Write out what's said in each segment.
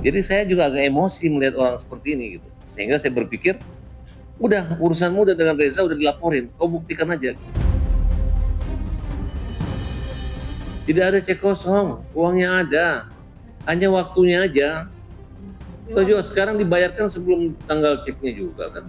Jadi saya juga agak emosi melihat orang seperti ini gitu. Sehingga saya berpikir, udah urusanmu udah dengan Reza udah dilaporin, kau buktikan aja. Tidak ada cek kosong, uangnya ada, hanya waktunya aja. Itu juga sekarang dibayarkan sebelum tanggal ceknya juga kan.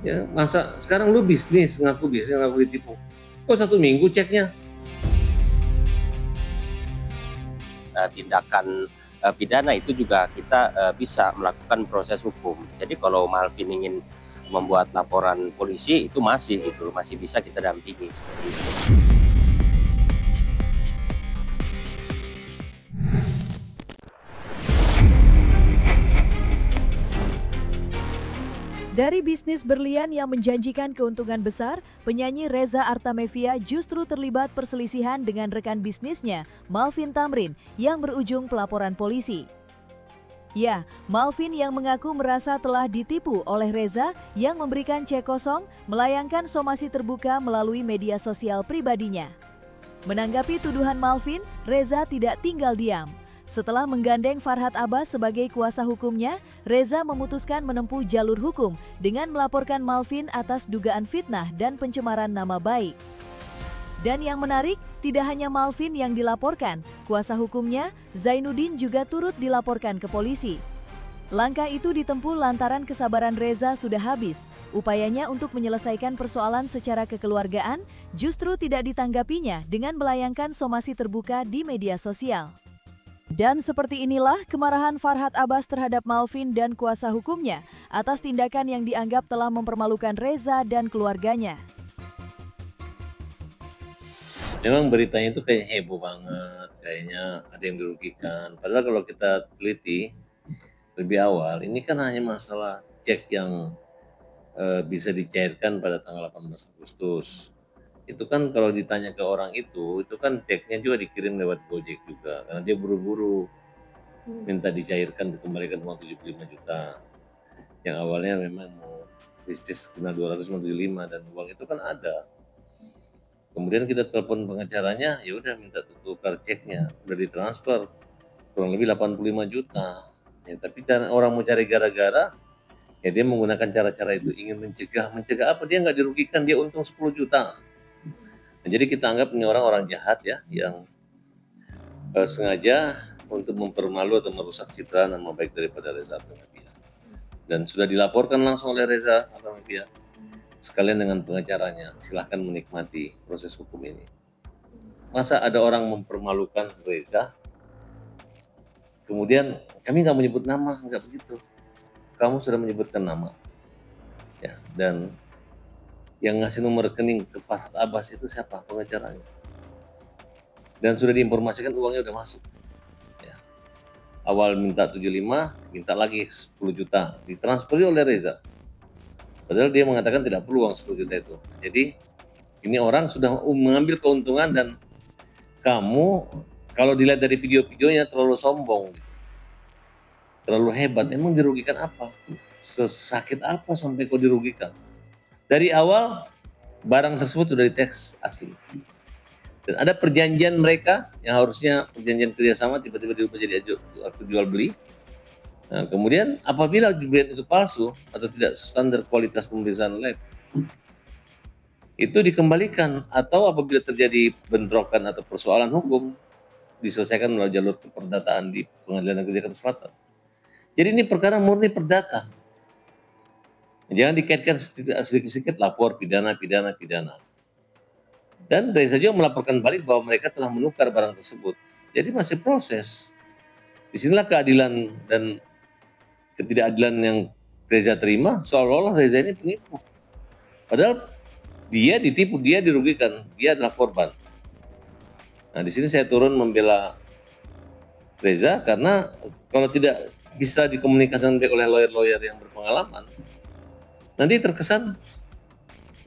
Ya, masa sekarang lu bisnis, ngaku ditipu. Kok 1 minggu ceknya? Tindakan pidana itu juga kita bisa melakukan proses hukum. Jadi kalau Malvin ingin membuat laporan polisi itu masih bisa kita dampingi seperti itu. Dari bisnis berlian yang menjanjikan keuntungan besar, penyanyi Reza Artamevia justru terlibat perselisihan dengan rekan bisnisnya, Malvin Thamrin, yang berujung pelaporan polisi. Ya, Malvin yang mengaku merasa telah ditipu oleh Reza yang memberikan cek kosong, melayangkan somasi terbuka melalui media sosial pribadinya. Menanggapi tuduhan Malvin, Reza tidak tinggal diam. Setelah menggandeng Farhad Abbas sebagai kuasa hukumnya, Reza memutuskan menempuh jalur hukum dengan melaporkan Malvin atas dugaan fitnah dan pencemaran nama baik. Dan yang menarik, tidak hanya Malvin yang dilaporkan, kuasa hukumnya, Zainuddin juga turut dilaporkan ke polisi. Langkah itu ditempuh lantaran kesabaran Reza sudah habis. Upayanya untuk menyelesaikan persoalan secara kekeluargaan justru tidak ditanggapinya dengan melayangkan somasi terbuka di media sosial. Dan seperti inilah kemarahan Farhad Abbas terhadap Malvin dan kuasa hukumnya atas tindakan yang dianggap telah mempermalukan Reza dan keluarganya. Memang beritanya itu kayak heboh banget, kayaknya ada yang dirugikan. Padahal kalau kita teliti lebih awal, ini kan hanya masalah cek yang bisa dicairkan pada tanggal 18 Agustus. Itu kan kalau ditanya ke orang itu kan ceknya juga dikirim lewat Gojek juga, karena dia buru-buru minta dicairkan, dikembalikan uang 75 juta. Yang awalnya memang mau bisnis kena 255 dan uang itu kan ada. Kemudian kita telepon pengacaranya, ya udah minta tukar ceknya, udah ditransfer kurang lebih 85 juta. Ya, tapi orang mau cari gara-gara, ya dia menggunakan cara-cara itu, ingin mencegah apa, dia nggak dirugikan, dia untung 10 juta. Nah, jadi kita anggap ini orang jahat ya, yang sengaja untuk mempermalu atau merusak citra nama baik daripada Reza Artamevia. Dan sudah dilaporkan langsung oleh Reza Artamevia, sekalian dengan pengacaranya. Silahkan menikmati proses hukum ini. Masa ada orang mempermalukan Reza, kemudian kami nggak menyebut nama, nggak begitu. Kamu sudah menyebutkan nama, ya, dan yang ngasih nomor rekening ke Farhad Abbas itu siapa? Pengacaranya. Dan sudah diinformasikan uangnya udah masuk. Ya. Awal minta 75, minta lagi 10 juta. Ditransfer oleh Reza. Padahal dia mengatakan tidak perlu uang 10 juta itu. Jadi ini orang sudah mengambil keuntungan dan kamu kalau dilihat dari video-videonya terlalu sombong. Terlalu hebat. Emang dirugikan apa? Sesakit apa sampai kau dirugikan? Dari awal, barang tersebut sudah diteks asli. Dan ada perjanjian mereka yang harusnya perjanjian kerjasama tiba-tiba diubah jadi akte jual beli. Nah, kemudian apabila brand itu palsu atau tidak standar kualitas pemeriksaan lab, itu dikembalikan atau apabila terjadi bentrokan atau persoalan hukum, diselesaikan melalui jalur keperdataan di Pengadilan Negeri Jakarta Selatan. Jadi ini perkara murni perdata. Jangan dikaitkan sedikit-sedikit lapor pidana. Dan Reza juga melaporkan balik bahwa mereka telah menukar barang tersebut. Jadi masih proses. Disinilah keadilan dan ketidakadilan yang Reza terima, seolah-olah Reza ini penipu. Padahal dia ditipu, dia dirugikan, dia adalah korban. Nah, di sini saya turun membela Reza karena kalau tidak bisa dikomunikasikan oleh lawyer-lawyer yang berpengalaman, nanti terkesan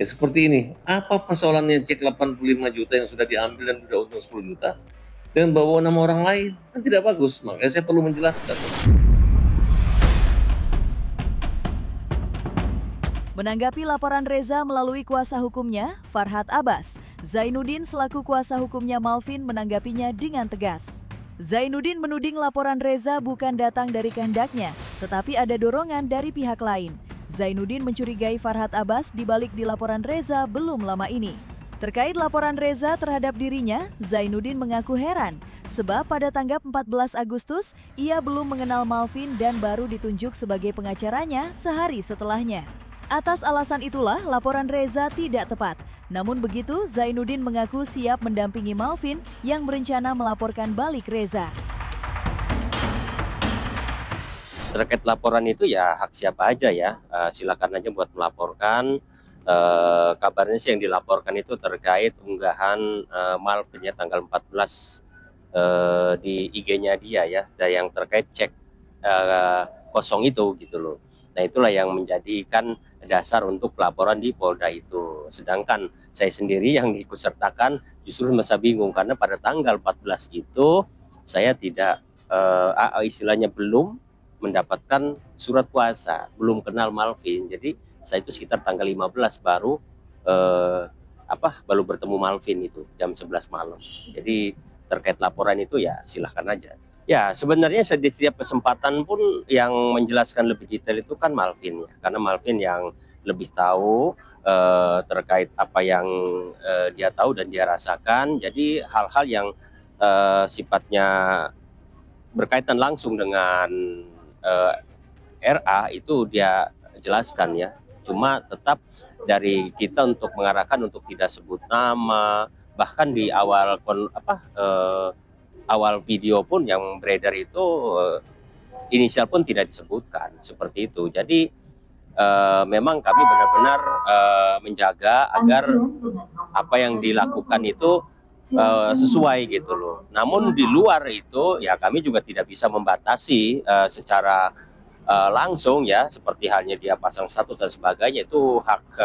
ya seperti ini. Apa persoalannya cek 85 juta yang sudah diambil dan sudah untung 10 juta dengan bawa nama orang lain? Kan tidak bagus, makanya saya perlu menjelaskan. Menanggapi laporan Reza melalui kuasa hukumnya, Farhad Abbas, Zainuddin selaku kuasa hukumnya Malvin menanggapinya dengan tegas. Zainuddin menuding laporan Reza bukan datang dari kehendaknya, tetapi ada dorongan dari pihak lain. Zainuddin mencurigai Farhad Abbas dibalik di laporan Reza belum lama ini. Terkait laporan Reza terhadap dirinya, Zainuddin mengaku heran, sebab pada tanggal 14 Agustus, ia belum mengenal Malvin dan baru ditunjuk sebagai pengacaranya sehari setelahnya. Atas alasan itulah laporan Reza tidak tepat. Namun begitu, Zainuddin mengaku siap mendampingi Malvin yang berencana melaporkan balik Reza. Terkait laporan itu ya hak siapa aja ya, silakan aja buat melaporkan. Kabarnya sih yang dilaporkan itu terkait unggahan Malvin ya tanggal 14 di IG-nya dia ya, yang terkait cek kosong itu gitu loh. Nah itulah yang menjadikan dasar untuk laporan di Polda itu. Sedangkan saya sendiri yang diikutsertakan justru merasa bingung karena pada tanggal 14 itu saya tidak istilahnya belum mendapatkan surat kuasa, belum kenal Malvin. Jadi saya itu sekitar tanggal 15 baru baru bertemu Malvin itu jam 11 malam. Jadi terkait laporan itu ya silahkan aja. Ya sebenarnya di setiap kesempatan pun yang menjelaskan lebih detail itu kan Malvin ya, karena Malvin yang lebih tahu terkait apa yang dia tahu dan dia rasakan. Jadi hal-hal yang sifatnya berkaitan langsung dengan RA itu dia jelaskan ya. Cuma tetap dari kita untuk mengarahkan untuk tidak sebut nama, bahkan di awal awal video pun yang beredar itu inisial pun tidak disebutkan seperti itu. Jadi memang kami benar-benar menjaga agar apa yang dilakukan itu sesuai gitu loh. Namun di luar itu ya kami juga tidak bisa membatasi secara langsung ya, seperti halnya dia pasang status dan sebagainya, itu hak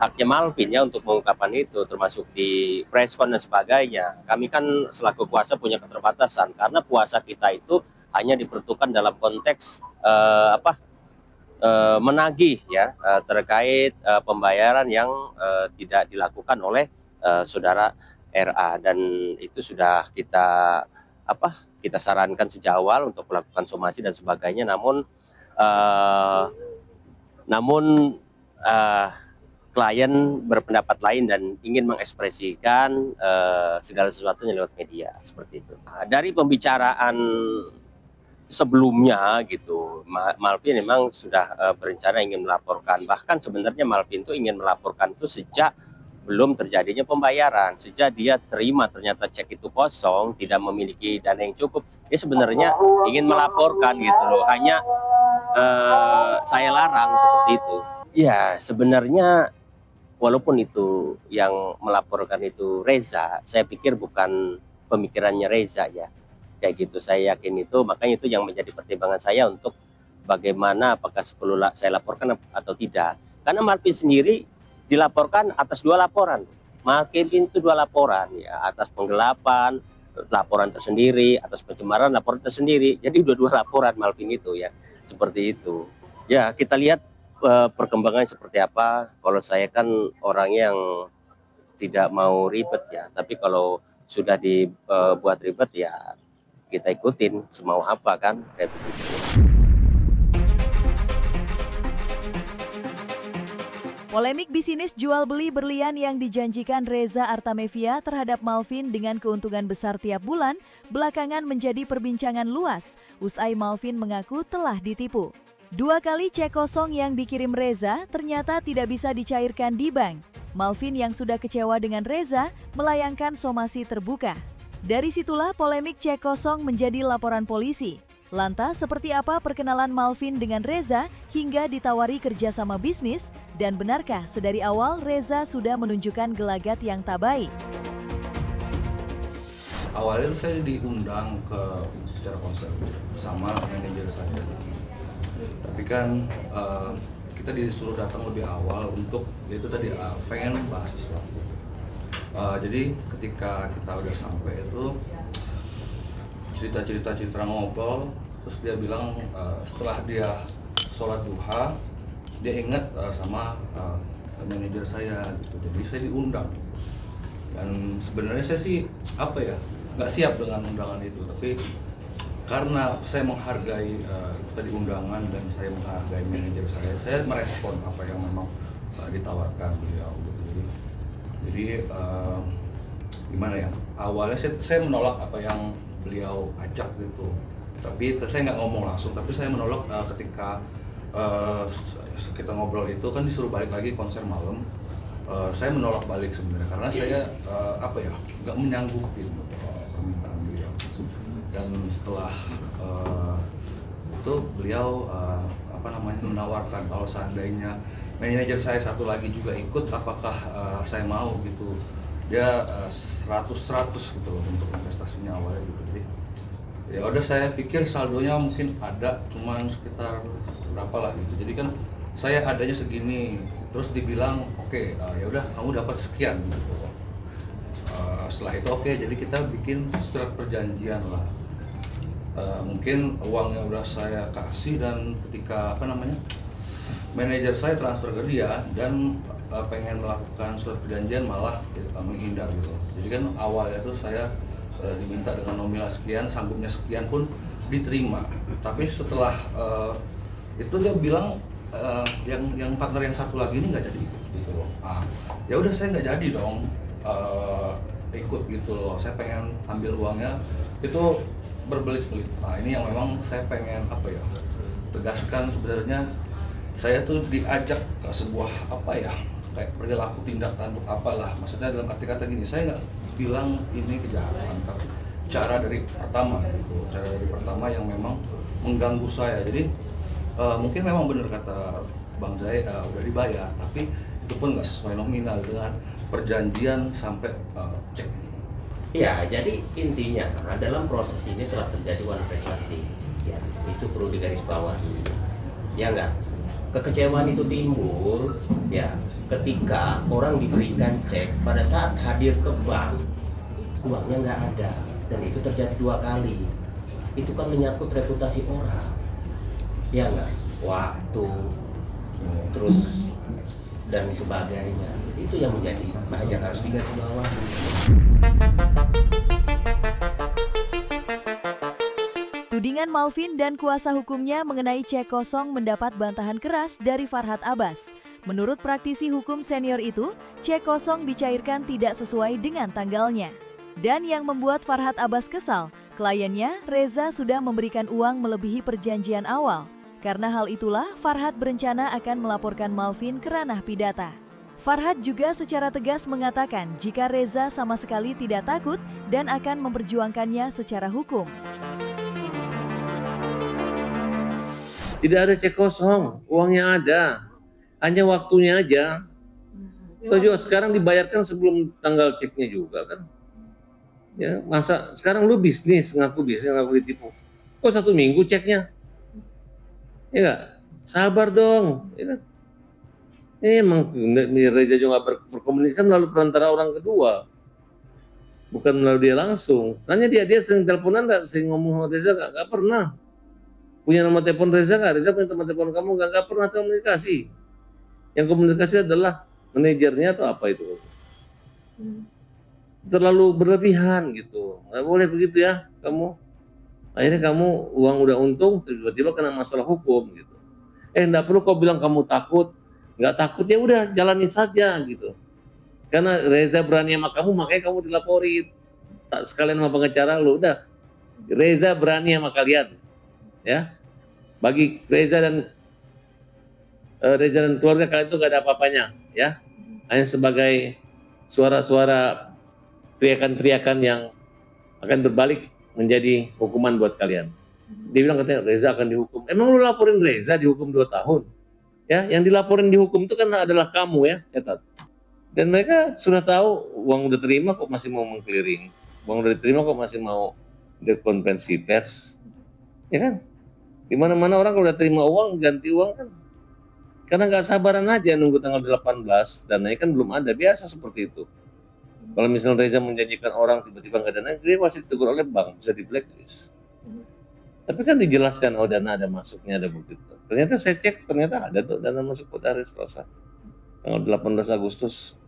haknya Malvin ya untuk mengungkapkan itu, termasuk di preskon dan sebagainya. Kami kan selaku kuasa punya keterbatasan karena puasa kita itu hanya diperuntukkan dalam konteks menagih ya terkait pembayaran yang tidak dilakukan oleh saudara RA, dan itu sudah kita sarankan sejak awal untuk melakukan somasi dan sebagainya. Namun klien berpendapat lain dan ingin mengekspresikan segala sesuatunya lewat media seperti itu. Dari pembicaraan sebelumnya gitu, Malvin memang sudah berencana ingin melaporkan. Bahkan sebenarnya Malvin itu ingin melaporkan itu sejak belum terjadinya pembayaran. Sejak dia terima ternyata cek itu kosong, tidak memiliki dana yang cukup, dia sebenarnya ingin melaporkan gitu loh. Hanya saya larang seperti itu. Ya sebenarnya walaupun itu yang melaporkan itu Reza, saya pikir bukan pemikirannya Reza ya. Kayak gitu, saya yakin itu, makanya itu yang menjadi pertimbangan saya untuk bagaimana apakah perlu saya laporkan atau tidak. Karena Malvin sendiri dilaporkan atas 2 laporan. Malvin itu 2 laporan ya, atas penggelapan, laporan tersendiri, atas pencemaran, laporan tersendiri. Jadi dua laporan Malvin itu ya, seperti itu. Ya kita lihat perkembangan seperti apa. Kalau saya kan orang yang tidak mau ribet ya, tapi kalau sudah dibuat ribet ya kita ikutin semau apa kan, kayak begitu. Polemik bisnis jual beli berlian yang dijanjikan Reza Artamevia terhadap Malvin dengan keuntungan besar tiap bulan belakangan menjadi perbincangan luas. Usai Malvin mengaku telah ditipu. 2 kali cek kosong yang dikirim Reza ternyata tidak bisa dicairkan di bank. Malvin yang sudah kecewa dengan Reza melayangkan somasi terbuka. Dari situlah polemik cek kosong menjadi laporan polisi. Lantas seperti apa perkenalan Malvin dengan Reza hingga ditawari kerjasama bisnis, dan benarkah sedari awal Reza sudah menunjukkan gelagat yang tak baik? Awalnya saya diundang ke acara konser sama manajer saya. Tapi kan kita disuruh datang lebih awal untuk itu tadi pengen bahas sesuatu. Jadi ketika kita udah sampai itu cerita ngobrol, terus dia bilang setelah dia sholat duha dia ingat sama manajer saya gitu. Jadi saya diundang, dan sebenarnya saya sih nggak siap dengan undangan itu, tapi karena saya menghargai tadi undangan dan saya menghargai manajer saya merespon apa yang memang ditawarkan beliau gitu. Jadi gimana ya, awalnya saya menolak apa yang beliau ajak gitu, tapi saya nggak ngomong langsung, tapi saya menolak ketika kita ngobrol itu kan disuruh balik lagi konser malam. Saya menolak balik sebenarnya karena saya nggak menyanggupi permintaan beliau. Dan setelah itu beliau menawarkan kalau seandainya manajer saya satu lagi juga ikut, apakah saya mau gitu. Dia 100 gitu loh untuk investasinya awalnya gitu. Jadi ya udah, saya pikir saldonya mungkin ada cuman sekitar berapa lah gitu. Jadi kan saya adanya segini, terus dibilang oke, ya udah kamu dapat sekian gitu. Setelah itu oke, jadi kita bikin surat perjanjian lah. Mungkin uangnya udah saya kasih, dan ketika manajer saya transfer ke dia dan pengen melakukan surat perjanjian malah menghindar gitu. Jadi kan awalnya tuh saya diminta dengan nominal sekian, sanggupnya sekian pun diterima. Tapi setelah itu dia bilang yang partner yang satu lagi ini nggak jadi ikut gitu loh. Ya udah, saya nggak jadi dong ikut gitu loh. Saya pengen ambil uangnya itu berbelit-belit. Ini yang memang saya pengen tegaskan. Sebenarnya saya tuh diajak ke sebuah kayak perilaku tindakan untuk apalah, maksudnya dalam arti kata gini, saya nggak bilang ini kejahatan, tapi cara dari pertama yang memang mengganggu saya. Jadi mungkin memang benar kata Bang Zai, udah dibayar, tapi itu pun nggak sesuai nominal dengan perjanjian sampai cek. Ya, jadi intinya dalam proses ini telah terjadi one prestasi, ya itu perlu digarisbawahi, ya enggak? Kekecewaan itu timbul ya ketika orang diberikan cek, pada saat hadir ke bank uangnya nggak ada, dan itu terjadi 2 kali. Itu kan menyangkut reputasi orang, ya enggak? Waktu, terus dan sebagainya, itu yang menjadi banyak harus digarisbawahi. Tudingan Malvin dan kuasa hukumnya mengenai cek kosong mendapat bantahan keras dari Farhad Abbas. Menurut praktisi hukum senior itu, cek kosong dicairkan tidak sesuai dengan tanggalnya. Dan yang membuat Farhad Abbas kesal, kliennya Reza sudah memberikan uang melebihi perjanjian awal. Karena hal itulah, Farhad berencana akan melaporkan Malvin ke ranah pidata. Farhad juga secara tegas mengatakan jika Reza sama sekali tidak takut dan akan memperjuangkannya secara hukum. Tidak ada cek kosong, uangnya ada, hanya waktunya aja. Itu juga sekarang dibayarkan sebelum tanggal ceknya juga kan. Ya, masa sekarang lu bisnis, ngaku ditipu. Kok 1 minggu ceknya? Ya nggak? Sabar dong. Ya, emang Reza juga berkomunikasi melalui perantara orang kedua, bukan melalui dia langsung. Tanya dia sering teleponan nggak, sering ngomong sama Reza nggak pernah. Punya nomor telepon Reza nggak? Reza punya nomor telepon kamu nggak pernah komunikasi. Yang komunikasi adalah manajernya atau apa itu. Terlalu berlebihan gitu, nggak boleh begitu ya kamu. Akhirnya kamu uang udah untung, tiba-tiba kena masalah hukum gitu. Nggak perlu kau bilang kamu takut, nggak takut ya udah jalani saja gitu. Karena Reza berani sama kamu, makanya kamu dilaporin. Tak sekalian sama pengacara lu, udah Reza berani sama kalian. Ya, bagi Reza dan keluarga kalian itu gak ada apa-apanya, ya, hanya sebagai suara-suara teriakan-teriakan yang akan berbalik menjadi hukuman buat kalian. Dia bilang katanya Reza akan dihukum. Emang lu laporin Reza dihukum 2 tahun? Ya, yang dilaporin dihukum itu kan adalah kamu ya, catat. Dan mereka sudah tahu uang udah terima kok masih mau mengkeliring, uang udah diterima kok masih mau konvensi pers, ya kan? Di mana-mana orang kalau udah terima uang, ganti uang kan. Karena nggak sabaran aja nunggu tanggal 18, dananya kan belum ada, biasa seperti itu. Kalau misalnya Reza menjanjikan orang tiba-tiba nggak dana, dia pasti ditegur oleh bank, bisa di blacklist. Tapi kan dijelaskan, oh dana ada masuknya, ada bukti. Ternyata saya cek, ternyata ada tuh dana masuk buat hari Selasa. Tanggal 18 Agustus.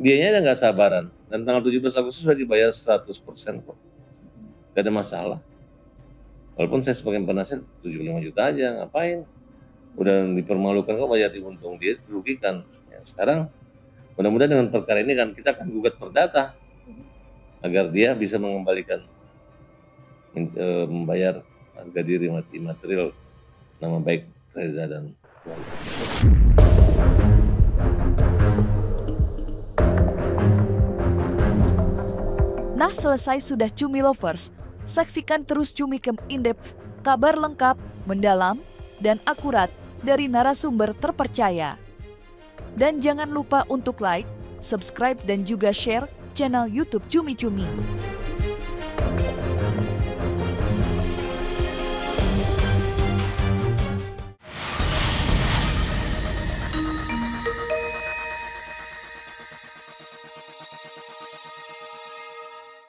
Dianya ada nggak sabaran. Dan tanggal 17 Agustus sudah dibayar 100% kok. gak ada masalah. Walaupun saya sebagai penasihat 75 juta aja, ngapain? Udah dipermalukan kok bayar untung, dia dirugikan. Ya, sekarang mudah-mudahan dengan perkara ini kan kita akan gugat perdata agar dia bisa mengembalikan membayar harga diri material nama baik Reza dan keluarga. Nah, selesai sudah Cumi Lovers. Saksikan terus Cumi Camp In-Depth, kabar lengkap, mendalam, dan akurat dari narasumber terpercaya. Dan jangan lupa untuk like, subscribe, dan juga share channel YouTube Cumi Cumi.